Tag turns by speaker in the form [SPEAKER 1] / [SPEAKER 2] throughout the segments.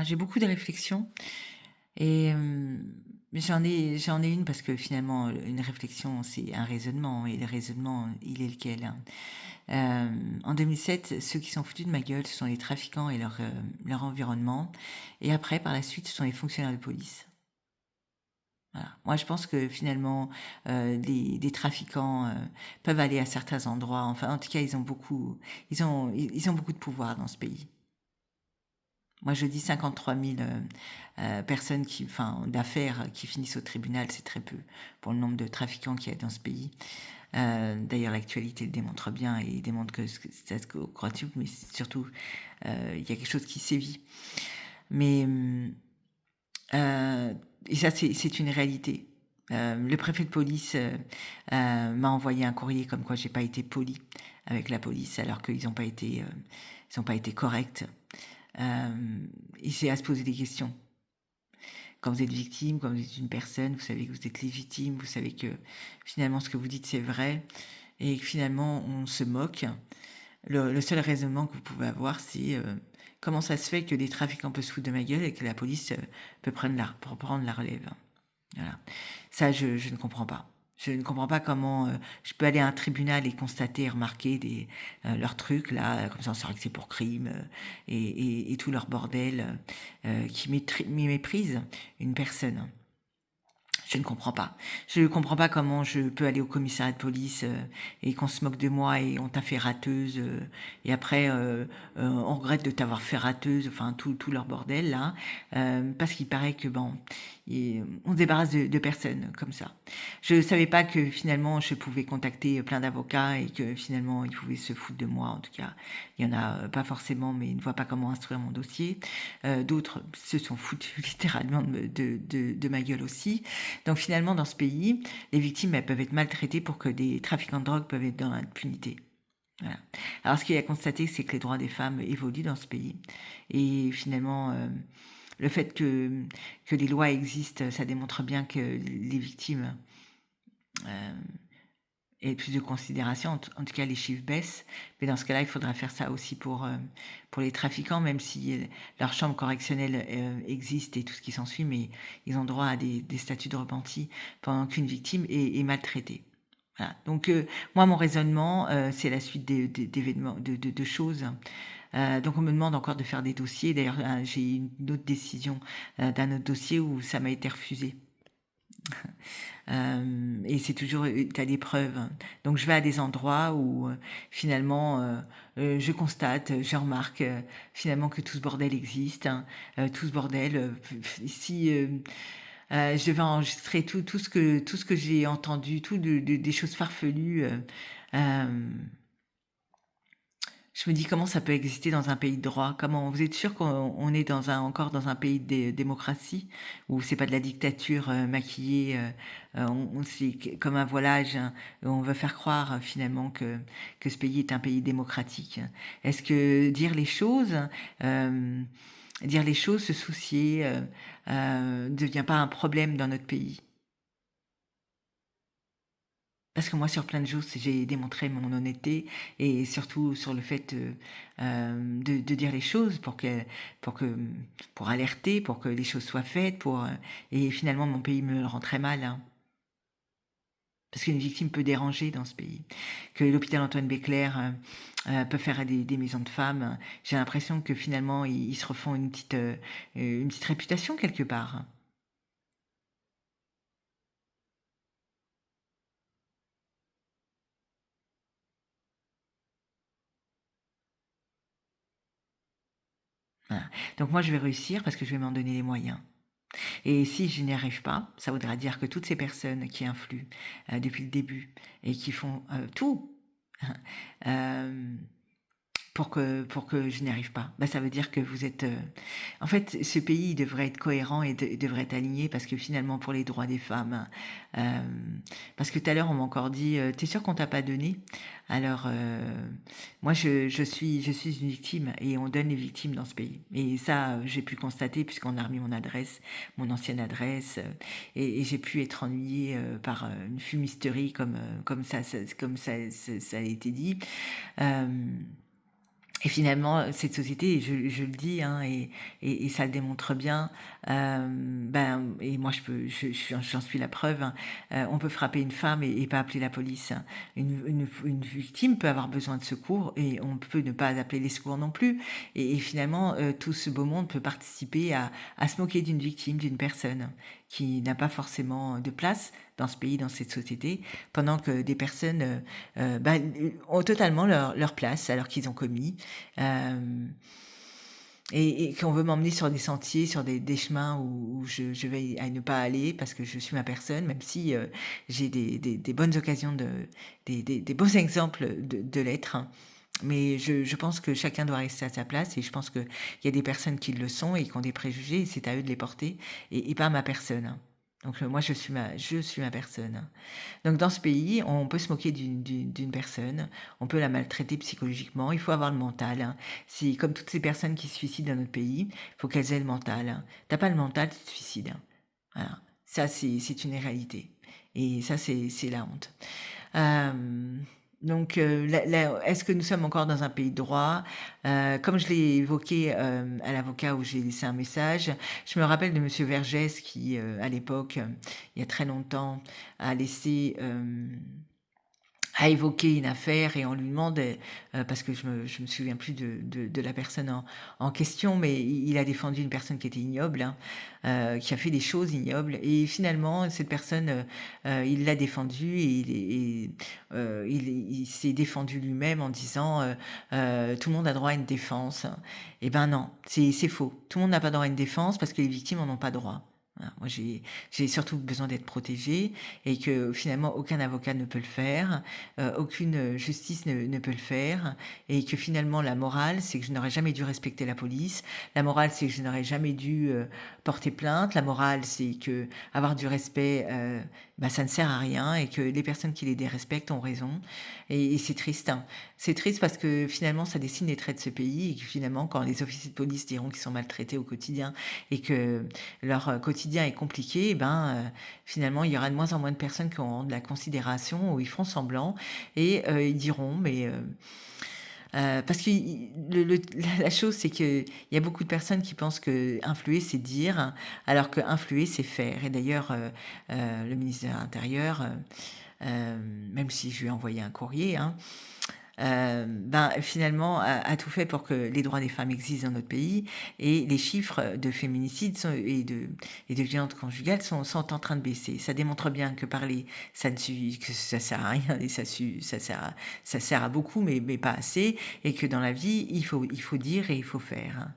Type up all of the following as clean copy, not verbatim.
[SPEAKER 1] J'ai beaucoup de réflexions et j'en ai une parce que finalement, une réflexion, c'est un raisonnement et le raisonnement, il est lequel, hein? En 2007, ceux qui sont foutus de ma gueule, ce sont les trafiquants et leur environnement et après, par la suite, ce sont les fonctionnaires de police. Voilà. Moi, je pense que finalement, des trafiquants, peuvent aller à certains endroits, enfin, en tout cas, ils ont beaucoup de pouvoir dans ce pays. Moi, je dis 53 000 personnes d'affaires qui finissent au tribunal, c'est très peu pour le nombre de trafiquants qu'il y a dans ce pays. D'ailleurs, l'actualité le démontre bien et démontre que c'est quadruple, mais surtout, il y a quelque chose qui sévit. Mais et ça, c'est une réalité. Le préfet de police m'a envoyé un courrier comme quoi j'ai pas été poli avec la police alors qu'ils ils ont pas été corrects. Et c'est à se poser des questions. Quand vous êtes victime, quand vous êtes une personne, vous savez que vous êtes légitime, vous savez que finalement ce que vous dites c'est vrai et que finalement on se moque. Le seul raisonnement que vous pouvez avoir, c'est comment ça se fait que des trafiquants peuvent se foutre de ma gueule et que la police peut prendre la relève. Voilà. Ça, je ne comprends pas. Je ne comprends pas comment je peux aller à un tribunal et constater et remarquer leurs trucs, là, comme ça on saurait que c'est pour crime, et tout leur bordel qui méprise une personne. Je ne comprends pas. Je ne comprends pas comment je peux aller au commissariat de police et qu'on se moque de moi et on t'a fait rateuse et après on regrette de t'avoir fait rateuse, enfin tout leur bordel là, parce qu'il paraît que bon, on se débarrasse de personnes comme ça. Je savais pas que finalement je pouvais contacter plein d'avocats et que finalement ils pouvaient se foutre de moi. En tout cas, il y en a pas forcément, mais ils ne voient pas comment instruire mon dossier. D'autres se sont foutus littéralement de ma gueule aussi. Donc finalement, dans ce pays, les victimes, elles peuvent être maltraitées pour que des trafiquants de drogue peuvent être dans l'impunité. Voilà. Alors ce qu'il y a constaté, c'est que les droits des femmes évoluent dans ce pays. Et finalement, le fait que les lois existent, ça démontre bien que les victimes euh, aient plus de considération. En tout cas, les chiffres baissent. Mais dans ce cas-là, il faudra faire ça aussi pour les trafiquants, même si leur chambre correctionnelle existe et tout ce qui s'ensuit, mais ils ont droit à des statuts de repenti pendant qu'une victime est maltraitée. Voilà. Donc moi, mon raisonnement, c'est la suite d'événements, de choses. Donc on me demande encore de faire des dossiers. D'ailleurs, j'ai une autre décision d'un autre dossier où ça m'a été refusé. Et c'est toujours t'as des preuves. Donc je vais à des endroits où finalement je constate, je remarque finalement que tout ce bordel existe, hein. Tout ce bordel. Si je devais enregistrer tout ce que j'ai entendu, des choses farfelues. Euh, je me dis comment ça peut exister dans un pays de droit? Comment vous êtes sûr qu'on est encore dans un pays de démocratie où c'est pas de la dictature maquillée, c'est comme un voilage, hein, on veut faire croire finalement que ce pays est un pays démocratique. Est-ce que euh, dire les choses, se soucier, ne devient pas un problème dans notre pays? Parce que moi, sur plein de choses, j'ai démontré mon honnêteté et surtout sur le fait de dire les choses pour que, pour alerter, pour que les choses soient faites, et finalement, mon pays me le rend très mal, hein. Parce qu'une victime peut déranger dans ce pays. Que l'hôpital Antoine Béclair peut faire des maisons de femmes. J'ai l'impression que finalement, ils se refont une petite réputation quelque part. Voilà. Donc moi, je vais réussir parce que je vais m'en donner les moyens. Et si je n'y arrive pas, ça voudra dire que toutes ces personnes qui influent depuis le début et qui font tout euh, pour que je n'y arrive pas, bah, ça veut dire que vous êtes... En fait, ce pays devrait être cohérent et devrait être aligné parce que finalement, pour les droits des femmes, euh, parce que tout à l'heure, on m'a encore dit, t'es sûr qu'on t'a pas donné? Alors, moi, je suis une victime et on donne les victimes dans ce pays. Et ça, j'ai pu constater puisqu'on a remis mon adresse, mon ancienne adresse, et j'ai pu être ennuyée par une fumisterie comme ça a été dit. Euh, Et finalement, cette société, et je le dis, hein, et ça le démontre bien, ben, et moi j'en suis la preuve, hein, on peut frapper une femme et pas appeler la police, hein. Une victime peut avoir besoin de secours et on peut ne pas appeler les secours non plus. Et finalement, tout ce beau monde peut participer à se moquer d'une victime, d'une personne qui n'a pas forcément de place dans ce pays, dans cette société, pendant que des personnes bah, ont totalement leur place alors qu'ils ont commis. Euh, et qu'on veut m'emmener sur des sentiers, sur des chemins où je vais à ne pas aller parce que je suis ma personne, même si j'ai des bonnes occasions, des beaux exemples de l'être, hein. Mais je pense que chacun doit rester à sa place et je pense qu'il y a des personnes qui le sont et qui ont des préjugés et c'est à eux de les porter et pas ma personne, hein. Donc moi je suis ma personne. Donc dans ce pays, on peut se moquer d'une personne, on peut la maltraiter psychologiquement, il faut avoir le mental, hein. C'est comme toutes ces personnes qui se suicident dans notre pays, il faut qu'elles aient le mental, hein. T'as pas le mental, tu te suicides, hein. Voilà. Ça, c'est une réalité. Et ça, c'est la honte. Euh, donc, est-ce que nous sommes encore dans un pays de droit? Comme je l'ai évoqué à l'avocat où j'ai laissé un message, je me rappelle de Monsieur Vergès qui, à l'époque, il y a très longtemps, a laissé a évoqué une affaire et on lui demande, parce que je me souviens plus de la personne en question, mais il a défendu une personne qui était ignoble, hein, qui a fait des choses ignobles. Et finalement, cette personne, il l'a défendu il s'est défendu lui-même en disant tout le monde a droit à une défense. Eh ben non, c'est faux. Tout le monde n'a pas droit à une défense parce que les victimes en ont pas droit. Voilà. Moi, j'ai surtout besoin d'être protégée et que finalement aucun avocat ne peut le faire, aucune justice ne peut le faire, et que finalement la morale, c'est que je n'aurais jamais dû respecter la police, la morale, c'est que je n'aurais jamais dû porter plainte, la morale, c'est que avoir du respect, bah, ça ne sert à rien, et que les personnes qui les dérespectent ont raison, et c'est triste, hein. C'est triste parce que finalement ça dessine les traits de ce pays, et que finalement quand les officiers de police diront qu'ils sont maltraités au quotidien, et que leur quotidien est compliqué, eh ben, finalement, il y aura de moins en moins de personnes qui auront de la considération ou ils font semblant et ils diront, mais parce que la chose, c'est qu'il y a beaucoup de personnes qui pensent que influer, c'est dire, hein, alors que influer, c'est faire. Et d'ailleurs, le ministre de l'Intérieur, euh, même si je lui ai envoyé un courrier, hein, ben, finalement, a tout fait pour que les droits des femmes existent dans notre pays et les chiffres de féminicide et de violences conjugales sont en train de baisser. Ça démontre bien que parler, ça ne suffit, que ça sert à rien et ça sert à beaucoup, mais pas assez, et que dans la vie, il faut dire et il faut faire, hein.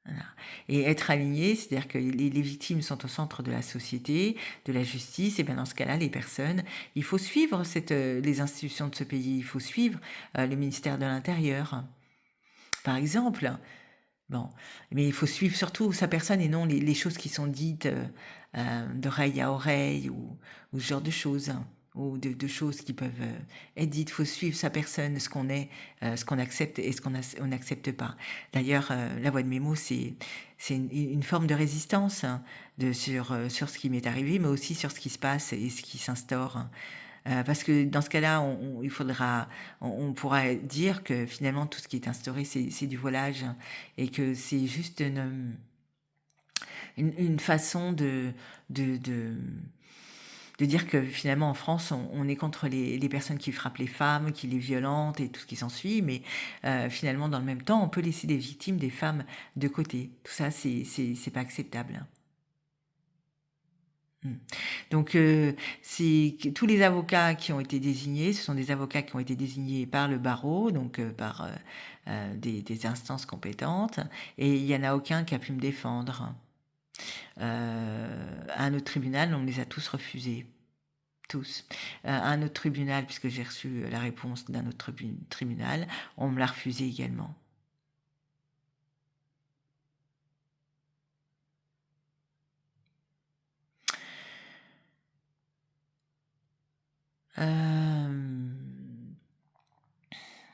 [SPEAKER 1] Voilà. Et être aligné, c'est-à-dire que les victimes sont au centre de la société, de la justice, et bien dans ce cas-là, les personnes, il faut suivre les institutions de ce pays, il faut suivre le ministère de l'Intérieur, par exemple. Bon, mais il faut suivre surtout sa personne et non les choses qui sont dites d'oreille à oreille ou ce genre de choses, hein, ou de choses qui peuvent être dites. Il faut suivre sa personne, ce qu'on est, ce qu'on accepte et ce on n'accepte pas. D'ailleurs, la voix de mes mots, c'est une forme de résistance, hein, sur ce qui m'est arrivé, mais aussi sur ce qui se passe et ce qui s'instaure, hein. Parce que dans ce cas-là, on pourra dire que finalement tout ce qui est instauré, c'est du volage, hein, et que c'est juste une façon de, de, de dire que finalement en France, on est contre les personnes qui frappent les femmes, qui les violentent et tout ce qui s'ensuit, mais finalement dans le même temps, on peut laisser des victimes, des femmes de côté. Tout ça, c'est pas acceptable, hein. Mmh. Donc, c'est que tous les avocats qui ont été désignés, ce sont des avocats qui ont été désignés par le barreau, donc par des instances compétentes, et il y en a aucun qui a pu me défendre. À un autre tribunal, on me les a tous refusés, tous. À un autre tribunal, puisque j'ai reçu la réponse d'un autre tribunal, on me l'a refusé également. Hem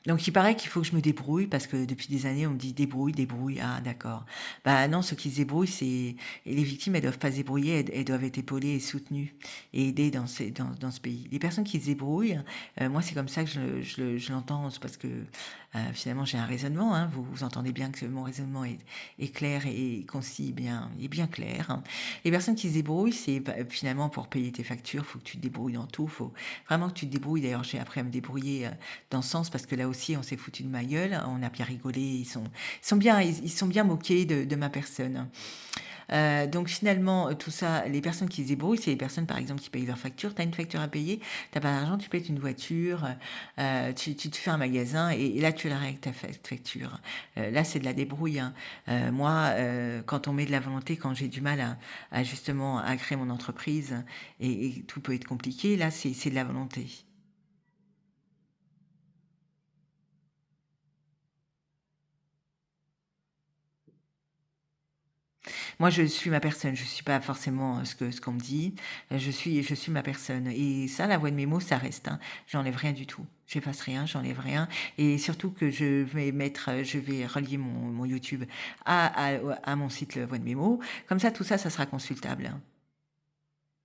[SPEAKER 1] Donc il paraît qu'il faut que je me débrouille parce que depuis des années, on me dit: «Débrouille, débrouille». Ah d'accord. Bah non, ceux qui se débrouillent, c'est et les victimes, elles doivent pas se débrouiller, elles doivent être épaulées et soutenues et aidées dans ce pays. Les personnes qui se débrouillent, moi, c'est comme ça que je l'entends. C'est parce que, finalement, j'ai un raisonnement, hein. Vous entendez bien que mon raisonnement est clair et concis, bien clair, hein. Les personnes qui se débrouillent, c'est bah, finalement pour payer tes factures, faut que tu te débrouilles dans tout, faut vraiment que tu te débrouilles. D'ailleurs, j'ai appris à me débrouiller, dans ce sens parce que là aussi on s'est foutu de ma gueule, on a bien rigolé, ils sont bien moqués de ma personne. Donc finalement, tout ça, les personnes qui se débrouillent, c'est les personnes par exemple qui payent leurs factures. Tu as une facture à payer, tu pas d'argent, tu payes une voiture, tu te fais un magasin et là tu la règles ta facture. Là c'est de la débrouille, hein. Moi, quand on met de la volonté, quand j'ai du mal à justement à créer mon entreprise et tout peut être compliqué, là c'est de la volonté. Moi, je suis ma personne, je suis pas forcément, ce qu'on me dit, je suis ma personne et ça, la voix de mes mots, ça reste, hein. J'enlève rien du tout. J'efface rien, j'enlève rien et surtout que je vais relier mon YouTube à mon site, Voix de mes mots. Comme ça, tout ça, ça sera consultable, hein.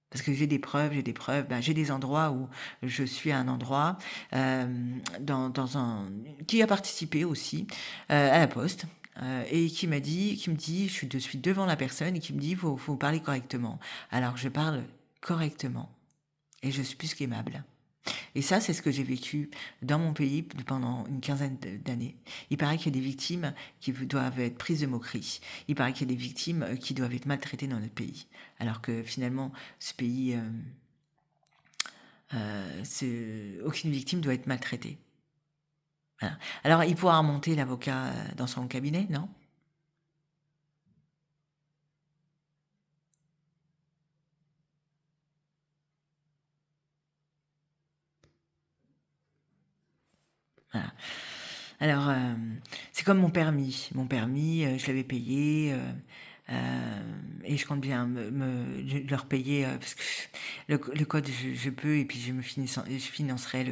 [SPEAKER 1] Parce que j'ai des preuves, ben, j'ai des endroits où je suis à un endroit, dans un qui a participé aussi, à la poste, et qui me dit je suis de suite devant la personne et qui me dit: «Faut parler correctement». Alors je parle correctement et je suis plus qu'aimable. Et ça, c'est ce que j'ai vécu dans mon pays pendant une quinzaine d'années. Il paraît qu'il y a des victimes qui doivent être prises de moquerie. Il paraît qu'il y a des victimes qui doivent être maltraitées dans notre pays. Alors que finalement, ce pays, aucune victime doit être maltraitée. Voilà. Alors, il pourra remonter l'avocat dans son cabinet, non? Voilà. Alors, c'est comme mon permis. Mon permis, je l'avais payé, et je compte bien leur payer, parce que le code, je peux et puis je financerai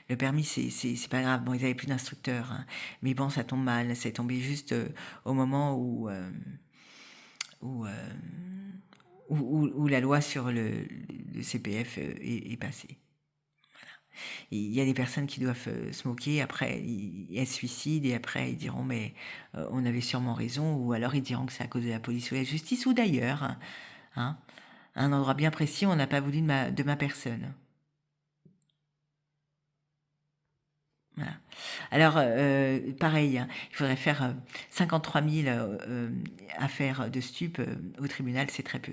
[SPEAKER 1] le permis, c'est pas grave. Bon, ils avaient plus d'instructeur, hein, mais bon, ça tombe mal. C'est tombé juste, au moment où, où la loi sur le CPF, est passée. Il y a des personnes qui doivent se moquer, après elles se suicident et après ils diront mais on avait sûrement raison ou alors ils diront que c'est à cause de la police ou de la justice ou d'ailleurs, hein. À un endroit bien précis, on n'a pas voulu de ma personne. Voilà. Alors, pareil, hein, il faudrait faire 53 000 affaires de stupes au tribunal, c'est très peu.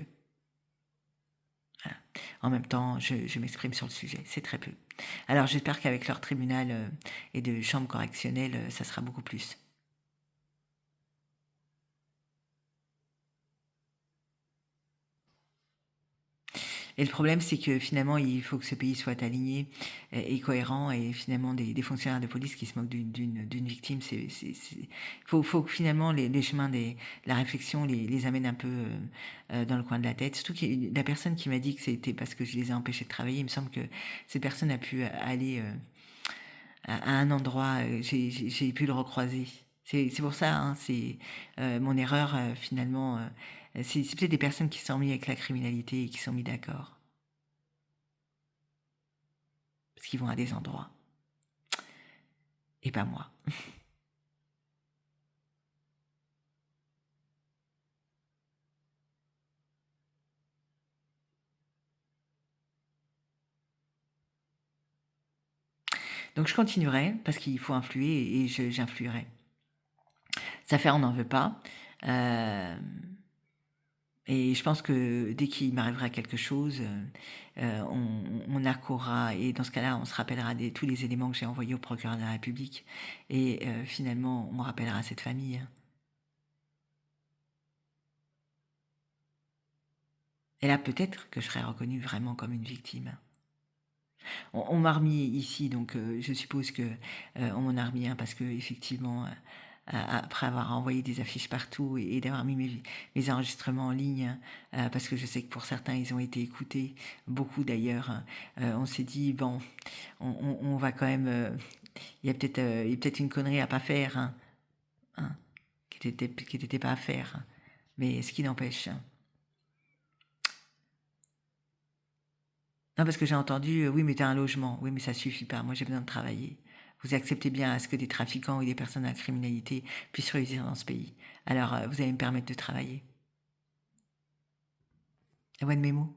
[SPEAKER 1] Voilà. En même temps, je m'exprime sur le sujet, c'est très peu. Alors j'espère qu'avec leur tribunal et de chambre correctionnelle, ça sera beaucoup plus. Et le problème, c'est que finalement, il faut que ce pays soit aligné et cohérent. Et finalement, des fonctionnaires de police qui se moquent d'une victime, faut que finalement les chemins de la réflexion les amènent un peu dans le coin de la tête. Surtout que la personne qui m'a dit que c'était parce que je les ai empêchés de travailler, il me semble que cette personne a pu aller à un endroit, j'ai pu le recroiser. C'est pour ça, hein, c'est mon erreur finalement. C'est peut-être des personnes qui se sont mis avec la criminalité et qui se sont mis d'accord. Parce qu'ils vont à des endroits et pas moi. Donc je continuerai parce qu'il faut influer et j'influerai. Cette affaire, on n'en veut pas. Et je pense que dès qu'il m'arrivera quelque chose, on accourra et dans ce cas-là, on se rappellera tous les éléments que j'ai envoyés au procureur de la République et finalement, on rappellera cette famille, hein. Et là, peut-être que je serai reconnue vraiment comme une victime. On m'a remis ici, donc je suppose que on m'en a remis un parce que effectivement, après avoir envoyé des affiches partout et d'avoir mis mes enregistrements en ligne, parce que je sais que pour certains, ils ont été écoutés, beaucoup d'ailleurs. On s'est dit bon, on va quand même Il y a peut-être une connerie à pas faire, hein, qui n'était pas à faire, hein. Mais ce qui n'empêche. Non, parce que j'ai entendu, oui, mais tu as un logement. Oui, mais ça suffit pas. Moi, j'ai besoin de travailler. Vous acceptez bien à ce que des trafiquants ou des personnes à la criminalité puissent réussir dans ce pays. Alors, vous allez me permettre de travailler. La voix de mes mots.